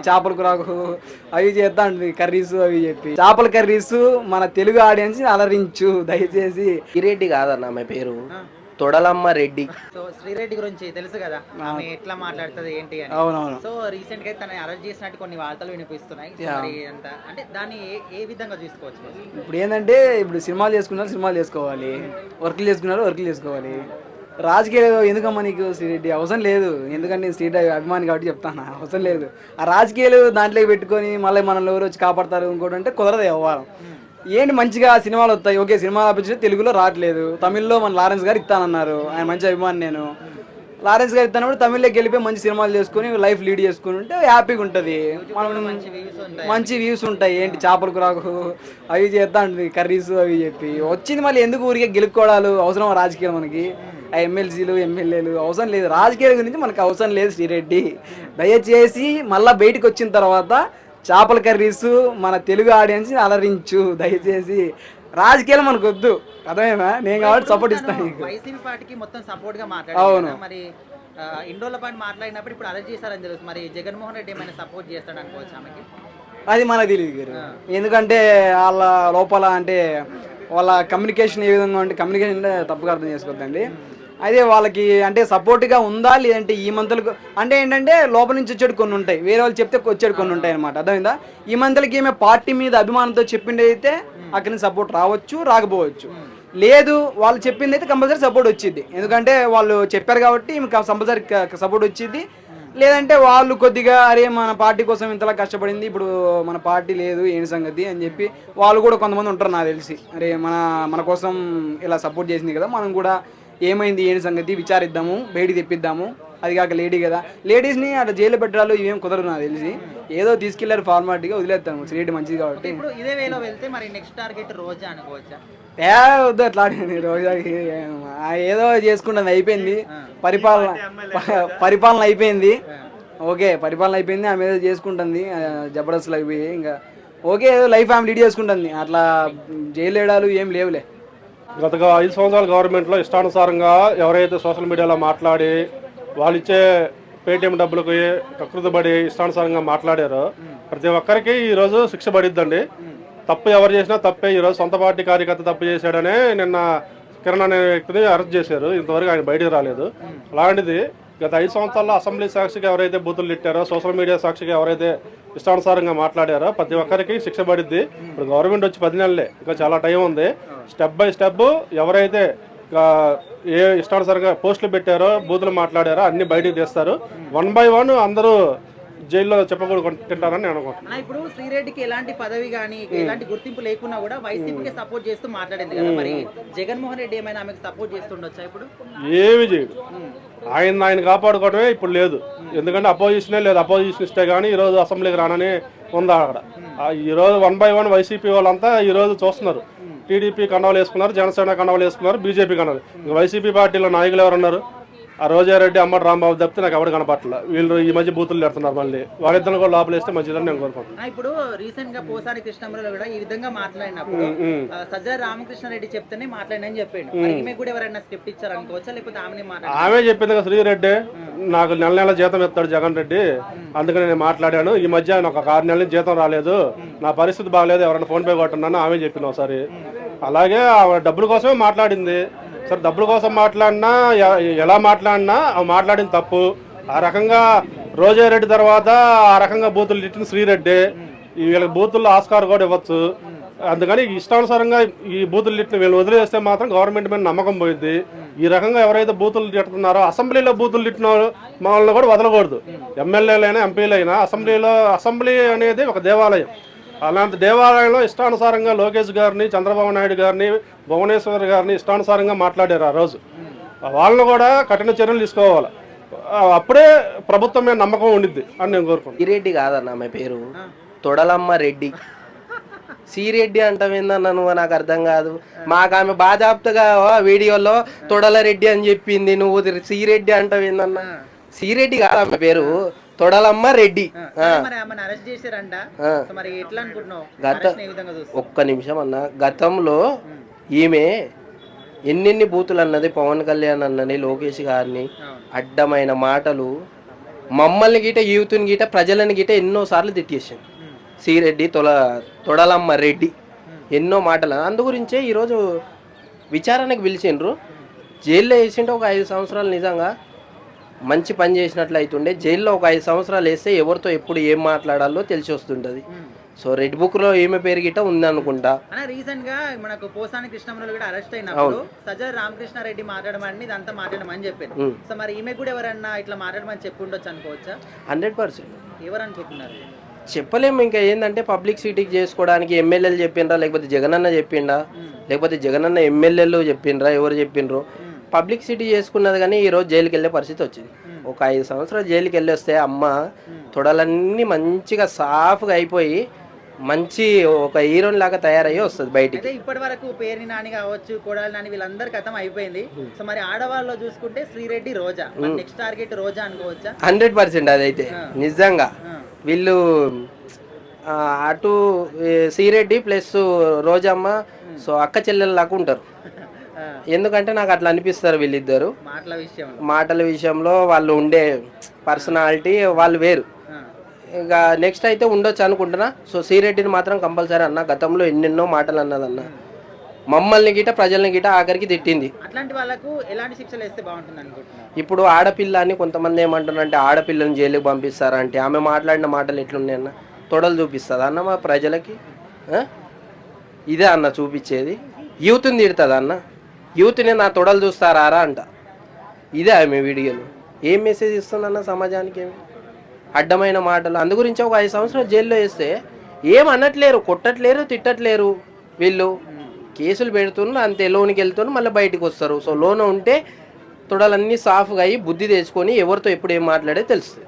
చేపల కూరకు అవి చేస్తా ఉంటుంది కర్రీస్ అవి చెప్పి చేపల కర్రీస్ మన తెలుగు ఆడియన్స్ అలరించు దయచేసి. శ్రీరెడ్డి కాదన్న ఆమె పేరు తొడలమ్మ రెడ్డి. సో శ్రీరెడ్డి గురించి తెలుసు కదా, ఆమె ఎట్లా మాట్లాడుతుంది ఏంటి అని. అవునవును. సో రీసెంట్ గా తనని అరెస్ట్ చేసినట్టు కొన్ని వార్తలు వినిపిస్తున్నాయి. మరి అంత అంటే దాన్ని ఏ విధంగా చూసుకోవచ్చు? ఇప్పుడు ఏంటంటే ఇప్పుడు సినిమాలు చేసుకున్నారు, సినిమాలు చేసుకోవాలి, వర్క్లు చేసుకున్నారు, వర్క్లు చేసుకోవాలి. రాజకీయాలు ఎందుకమ్మా నీకు శ్రీరెడ్డి? అవసరం లేదు. ఎందుకంటే నేను శ్రీరెడ్డి అభిమాని కాబట్టి చెప్తాను, అవసరం లేదు. ఆ రాజకీయాలు దాంట్లోకి పెట్టుకొని మళ్ళీ మనల్ని ఎవరు వచ్చి కాపాడతారు ఇంకోటి అంటే కుదరదు. వ్యవహారం ఏంటి, మంచిగా సినిమాలు వస్తాయి, ఓకే. సినిమాలు అప్పించి తెలుగులో రావట్లేదు, తమిళ్లో మన లారెన్స్ గారు ఇస్తానన్నారు, ఆయన మంచి అభిమాని. నేను లారెన్స్ గారు ఇస్తానప్పుడు తమిళ్లోకి వెళ్ళిపోయి మంచి సినిమాలు చేసుకుని లైఫ్ లీడ్ చేసుకుని ఉంటే హ్యాపీగా ఉంటుంది. మనం మంచి వ్యూస్ ఉంటాయి. ఏంటి చేపల కూరకు అవి చేస్తా ఉంటుంది కర్రీస్ అవి చెప్పి వచ్చింది. మళ్ళీ ఎందుకు ఊరికే గెలుక్కోవడాలు అవసరం? రాజకీయాలు మనకి ఆ ఎమ్మెల్సీలు ఎమ్మెల్యేలు అవసరం లేదు. రాజకీయాల గురించి మనకు అవసరం లేదు శ్రీరెడ్డి. దయచేసి మళ్ళీ బయటకు వచ్చిన తర్వాత చేపల కర్రీస్ మన తెలుగు ఆడియన్స్ అలరించు దయచేసి. రాజకీయాలు మనకు వద్దు, అర్థమేనా? నేను కాబట్టి సపోర్ట్ ఇస్తాను. వైసీపీ పార్టీకి మొత్తం సపోర్ట్ గా మాట్లాడారు. మరి ఇన్ని రోజుల పాటు మాట్లాడినప్పుడు ఇప్పుడు అరెస్ట్ చేశారని తెలుసు. మరి జగన్మోహన్ రెడ్డి ఏమైనా సపోర్ట్ చేస్తాడు అనుకోవచ్చు ఆమెకి? అది మనకు తెలియదు గారు. ఎందుకంటే వాళ్ళ లోపల అంటే వాళ్ళ కమ్యూనికేషన్ ఏ విధంగా అంటే కమ్యూనికేషన్ అంటే తప్పుగా అర్థం చేసుకోవద్దండి. అదే వాళ్ళకి అంటే సపోర్ట్గా ఉందా లేదంటే ఈ మంత్లకు అంటే ఏంటంటే లోపల నుంచి వచ్చేది కొన్ని ఉంటాయి, వేరే వాళ్ళు చెప్తే వచ్చేది కొన్ని ఉంటాయి అనమాట. అర్థమైందా? ఈ మంత్లకి ఏమే పార్టీ మీద అభిమానంతో చెప్పింది అయితే అక్కడి నుంచి సపోర్ట్ రావచ్చు, రాకపోవచ్చు. లేదు వాళ్ళు చెప్పింది అయితే కంపల్సరీ సపోర్ట్ వచ్చింది. ఎందుకంటే వాళ్ళు చెప్పారు కాబట్టి కంపల్సరీ సపోర్ట్ వచ్చింది. లేదంటే వాళ్ళు కొద్దిగా అరే మన పార్టీ కోసం ఇంతలా కష్టపడింది, ఇప్పుడు మన పార్టీ లేదు ఏంటి సంగతి అని చెప్పి వాళ్ళు కూడా కొంతమంది ఉంటారు నాకు తెలిసి. అరే మన కోసం ఇలా సపోర్ట్ చేసింది కదా, మనం కూడా ఏమైంది ఏంటి సంగతి విచారిద్దాము, బయటికి తెప్పిద్దాము. అది కాక లేడీ కదా, లేడీస్ని అట్లా జైలు పెట్టడాలు ఇవేం కుదరదు నాకు తెలిసి. ఏదో తీసుకెళ్లారు ఫార్మాలిటీగా వదిలేస్తాను. శ్రీరెడ్డి మంచిది కాబట్టి. ఇప్పుడు ఇదే వేలో వెళ్తే మరి నెక్స్ట్ టార్గెట్ రోజా అనుకోవచ్చా? వద్దు అట్లా రోజాకి ఏదో చేసుకుంటుంది, అయిపోయింది. పరిపాలన అయిపోయింది, ఓకే. పరిపాలన అయిపోయింది, ఆమె ఏదో చేసుకుంటుంది జబర్దస్త్లు అయిపోయి ఇంకా ఓకే. ఏదో లైఫ్ ఆమె లీడ్ చేసుకుంటుంది. అట్లా జైలు వేయడాలు ఏం లేవులే. గత 5 సంవత్సరాల గవర్నమెంట్లో ఇష్టానుసారంగా ఎవరైతే సోషల్ మీడియాలో మాట్లాడి వాళ్ళు ఇచ్చే పేటీఎం డబ్బులకు కకృతపడి ఇష్టానుసారంగా మాట్లాడారో ప్రతి ఒక్కరికి ఈరోజు శిక్ష పడిద్దండి. తప్పు ఎవరు చేసినా తప్పే. ఈరోజు సొంత పార్టీ కార్యకర్త తప్పు చేశాడనే నిన్న కిరణ్ అనే వ్యక్తిని అరెస్ట్ చేశారు. ఇంతవరకు ఆయన బయటకు రాలేదు. అలాంటిది గత 5 సంవత్సరాల్లో అసెంబ్లీ సాక్షిగా ఎవరైతే బూతులు తిట్టారో, సోషల్ మీడియా సాక్షిగా ఎవరైతే ఇష్టానుసారంగా మాట్లాడారో ప్రతి ఒక్కరికి శిక్ష పడిద్ది. ఇప్పుడు గవర్నమెంట్ వచ్చి 10 నెలలే, ఇంకా చాలా టైం ఉంది. స్టెప్ బై స్టెప్ ఎవరైతే ఏ ఇష్టానుసారంగా పోస్టులు పెట్టారో, బూతులు మాట్లాడారో అన్ని బయటకు తీస్తారు. 1 by 1 అందరూ జైల్లో చెప్పకూడకుంటారని నేను అనుకుంటున్నాను. ఇప్పుడు శ్రీరెడ్డికి ఎలాంటి పదవి కానీ ఎలాంటి గుర్తింపు లేకున్నా కూడా వైసీపీకి సపోర్ట్ చేస్తూ మాట్లాడింది కదా, మరి జగన్మోహన్ రెడ్డి ఏమైనా ఆమెకు సపోర్ట్ చేస్తుండొచ్చా? ఇప్పుడు ఏమి చేయడు. ఆయన కాపాడుకోవడమే ఇప్పుడు లేదు. ఎందుకంటే అపోజిషనే లేదు. అపోజిషన్ ఇస్తే కానీ ఈరోజు అసెంబ్లీకి రానని ఉందా అక్కడ. ఈరోజు 1 by 1 వైసీపీ వాళ్ళంతా ఈరోజు చూస్తున్నారు. టీడీపీ కండవలు వేసుకున్నారు, జనసేన కండవలు వేసుకున్నారు, బీజేపీ కండవలు. ఇంకా వైసీపీ పార్టీలో నాయకులు ఎవరు ఉన్నారు? ఆ రోజారెడ్డి, అమ్మటి రాంబాబు తప్పితే నాకు ఎవరు కనపట్ల. వీళ్ళు ఈ మధ్య బూతులు పెడుతున్నారు. మళ్ళీ వాళ్ళిద్దరు కూడా లోపలేస్తే మంచిదని నేను కోరుకుంటున్నాను. ఇప్పుడు రీసెంట్ గా పోసాని కృష్ణంలో కూడా ఈ విధంగా మాట్లాడినప్పుడు సజ్జా రామకృష్ణారెడ్డి చెప్తేనే మాట్లాడినని చెప్పాడు. ఈమె కూడా ఎవరైనా స్క్రిప్ట్ ఇచ్చారు అనుకోవచ్చా, లేకపోతే ఆమె చెప్పింది కదా శ్రీరెడ్డి నాకు నెల జీతం ఇస్తాడు జగన్ రెడ్డి, అందుకని నేను మాట్లాడాను. ఈ మధ్య నాకు 6 నెలల నుంచి జీతం రాలేదు, నా పరిస్థితి బాగాలేదు, ఎవరైనా ఫోన్ పే కొట్టున్నాను ఆమె చెప్పింది ఒకసారి. అలాగే డబ్బుల కోసమే మాట్లాడింది. సరే డబ్బుల కోసం మాట్లాడినా ఎలా మాట్లాడినా మాట్లాడిన తప్పు. ఆ రకంగా రోజారెడ్డి తర్వాత ఆ రకంగా బూతులు తిట్టిన శ్రీరెడ్డి. వీళ్ళకి బూతుల్లో ఆస్కార్ కూడా ఇవ్వచ్చు. అందుకని ఇష్టానుసారంగా ఈ బూతులు తిట్టిన వీళ్ళు వదిలేస్తే మాత్రం గవర్నమెంట్ మీద నమ్మకం పోయింది. ఈ రకంగా ఎవరైతే బూతులు తిట్టుతున్నారో, అసెంబ్లీలో బూతులు తిట్టిన వాళ్ళని కూడా వదలకూడదు. ఎమ్మెల్యేలైనా ఎంపీలైనా అసెంబ్లీ అనేది ఒక దేవాలయం. అలాంటి దేవాలయంలో ఇష్టానుసారంగా లోకేష్ గారిని, చంద్రబాబు నాయుడు గారిని, భువనేశ్వర్ గారిని ఇష్టానుసారంగా మాట్లాడారు. ఆ రోజు వాళ్ళని కూడా కఠిన చర్యలు తీసుకోవాలి. అప్పుడే ప్రభుత్వం మీద నమ్మకం ఉండిద్ది అని నేను కోరుకుంటున్నాను. శ్రీరెడ్డి కాదన్న ఆమె పేరు తొడలమ్మ రెడ్డి. శ్రీరెడ్డి అంటావేందన్న నువ్వు? నాకు అర్థం కాదు. మాకు ఆమె బాజాప్తగా వీడియోలో తొడల రెడ్డి అని చెప్పింది, నువ్వు శ్రీరెడ్డి అంటావేందన్న? శ్రీరెడ్డి కాదు ఆమె పేరు తొడలమ్మ రెడ్డి. ఒక్క నిమిషం అన్న. గతంలో ఈమె ఎన్నెన్ని బూతులు అన్నది, పవన్ కళ్యాణ్ అన్నది, లోకేష్ గారిని అడ్డమైన మాటలు మమ్మల్ని గీట యూత్ని గీట ప్రజలని గీట ఎన్నోసార్లు తిట్టేసింది సిరెడ్డి తొడలమ్మ రెడ్డి ఎన్నో మాటలు. అందు గురించే ఈరోజు విచారణకు పిలిచిండ్రు. జైల్లో వేసింటే ఒక 5 సంవత్సరాలు నిజంగా మంచి పని చేసినట్లు అవుతుండే. జైల్లో ఒక 5 సంవత్సరాలు వేస్తే ఎవరితో ఎప్పుడు ఏం మాట్లాడాలో తెలిసి వస్తుంటుంది. సో రెడ్ బుక్లో ఏమి పేరు గిట్ట ఉంది అనుకుంటా. రీసెంట్ గా మనకు పోసాని కృష్ణమురళి కూడా అరెస్ట్ అయినప్పుడు సజ్జల రామకృష్ణారెడ్డి మాట్లాడమని ఇదంతా మాట్లాడమని చెప్పారు. సో మరి ఈమె కూడా ఎవరన్నా ఇట్లా మాట్లాడమని చెప్పి ఉండొచ్చు అనుకోవచ్చా? 100% ఎవరు అనుకుంటున్నారు? చెప్పలేము. ఇంకా ఏంటంటే పబ్లిక్ సిటీకి చేసుకోవడానికి ఎమ్మెల్యేలు చెప్పిండ్రా, లేకపోతే జగనన్న చెప్పిండా, లేకపోతే జగనన్న ఎమ్మెల్యేలు చెప్పిండ్రా, ఎవరు చెప్పిండ్రు. పబ్లిక్ సిటీ చేసుకున్నది కానీ ఈరోజు జైలుకి వెళ్ళే పరిస్థితి వచ్చింది. ఒక 5 సంవత్సరాలు జైలుకి వెళ్ళి వస్తే అమ్మ తొడలన్నీ మంచిగా సాఫ్గా అయిపోయి మంచి ఒక హీరోయిన్ లాగా తయారయ్యి వస్తుంది బయటికి. ఇప్పటి వరకు పేరుని నాని కావచ్చు, కొడాలి నాని వీళ్ళందరి కథం అయిపోయింది. సో మరి ఆడవాళ్ళలో చూసుకుంటే శ్రీరెడ్డి, రోజా, నెక్స్ట్ టార్గెట్ రోజా అనుకోవచ్చా? 100% అదైతే నిజంగా. వీళ్ళు అటు శ్రీరెడ్డి ప్లస్ రోజమ్మ సో అక్క చెల్లెల్లాగా ఉంటారు. ఎందుకంటే నాకు అట్లా అనిపిస్తారు వీళ్ళిద్దరు. మాటల విషయంలో వాళ్ళు ఉండే పర్సనాలిటీ వాళ్ళు వేరు. ఇంకా నెక్స్ట్ అయితే ఉండొచ్చు అనుకుంటున్నా. సో శ్రీరెడ్డిని మాత్రం కంపల్సరీ అన్న. గతంలో ఎన్నెన్నో మాటలు అన్నదన్న. మమ్మల్ని గిట ప్రజల్ని గిట ఆఖరికి తిట్టింది. అట్లాంటి వాళ్ళకు ఎలాంటి శిక్షలు వేస్తే బాగుంటుంది అనుకుంటున్నా? ఇప్పుడు ఆడపిల్ల అని కొంతమంది ఏమంటున్నారంటే ఆడపిల్లని జైలుకి పంపిస్తారంటే ఆమె మాట్లాడిన మాటలు ఎట్లున్నాయన్న? తొడలు చూపిస్తుందా అన్న మా ప్రజలకి? ఇదే అన్న చూపించేది. యూత్ని తిడుతుంది అన్న. యూత్ని నా తొడలు చూస్తారా అంట. ఇదే ఆమె వీడియోలు. ఏం మెసేజ్ ఇస్తుందన్న సమాజానికి? ఏమి అడ్డమైన మాటలు. అందు గురించి ఒక 5 సంవత్సరాలు జైల్లో వేస్తే ఏం అనట్లేరు, కొట్టట్లేరు, తిట్టట్లేరు. వీళ్ళు కేసులు పెడుతున్నారు అంతే. లోనికి వెళ్తున్నారు, మళ్ళీ బయటకు వస్తారు. సో లోన ఉంటే తొడలన్నీ సాఫ్గా అయ్యి బుద్ధి తెచ్చుకొని ఎవరితో ఎప్పుడు ఏం మాట్లాడే తెలుస్తుంది.